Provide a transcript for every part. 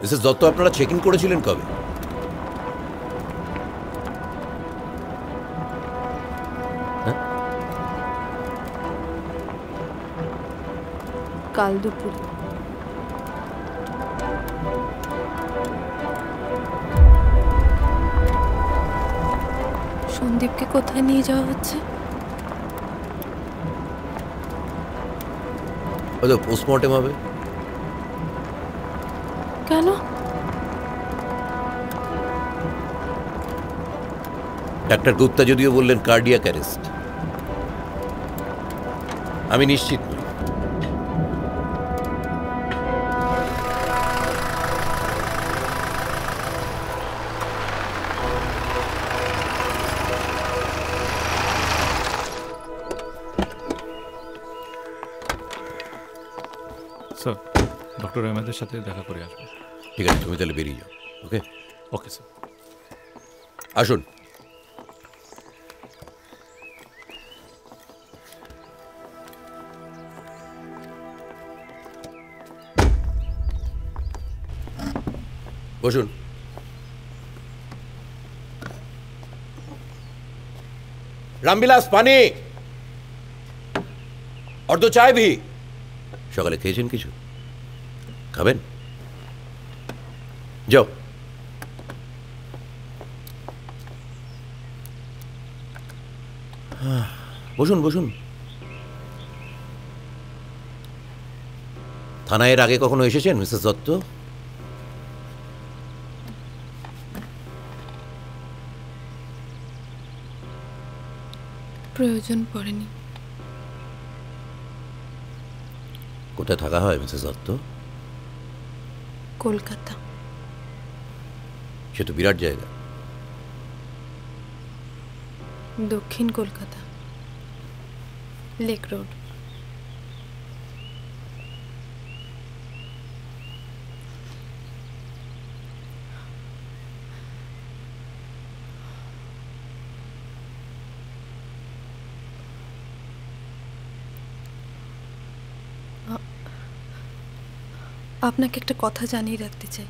Mrs Dutta, আপনারা check in করেছিলেন কবে? কাল দুপুরে। সন্দীপকে কোথায় নিয়ে যাওয়া হচ্ছে? পোস্টমর্টেম হবে। কেন? ডাক্তার গুপ্তা যদিও বললেন কার্ডিয়াক অ্যারেস্ট, আমি নিশ্চিত নই। স্যার, ডক্টর আহমেদের সাথে দেখা করে আসবো। ঠিক আছে, তুমি তাহলে বেরিয়ে যাও। ওকে ওকে স্যার। আসুন। বসুন। রামবিলাস, পানি और दो चाय भी। সকালে খেয়েছেন কিছু? খাবেন? যাও। বসুন বসুন। থানায় এর আগে কখনো এসেছেন মিসেস দত্ত? প্রয়োজন পড়েনি। কোথায় থাকা হয় মিসেস দত্ত? কলকাতা। সে তো বিরাট জায়গা। দক্ষিণ কলকাতা, লেক রোড। আপনাকে একটা কথা জানিয়ে রাখতে চাই।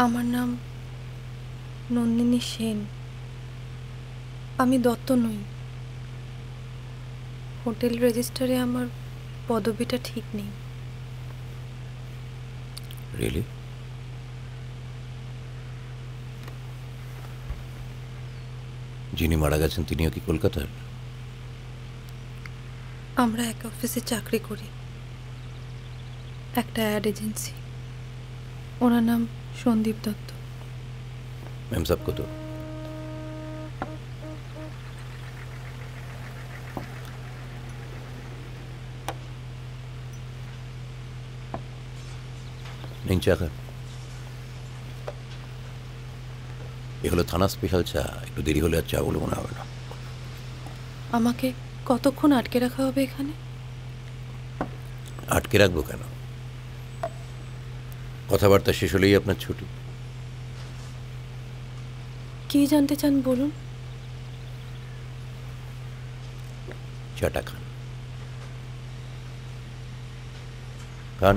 আমার নাম নন্দিনী সেন। আমি দত্ত নই। হোটেল রেজিস্টারে আমার পদবিটা ঠিক নেই। রিয়েলি? যিনি মারা গেছেন তিনিও কি কলকাতার? আমরা এক অফিসে চাকরি করি, একটা অ্যাড এজেন্সি। ওনার নাম সন্দীপ দত্ত। मैम सबको तो नहीं চাকা। এ হলো থানা স্পেশাল চা। একটু দেরি হলে আর চা বলে মনে হবে না। আমাকে কতক্ষণ আটকে রাখা হবে এখানে? আটকে রাখবো কেন? কথাবার্তা শেষ হলেই আপনার ছুটি। কি জানতে চান বলুন। চাটা খান খান।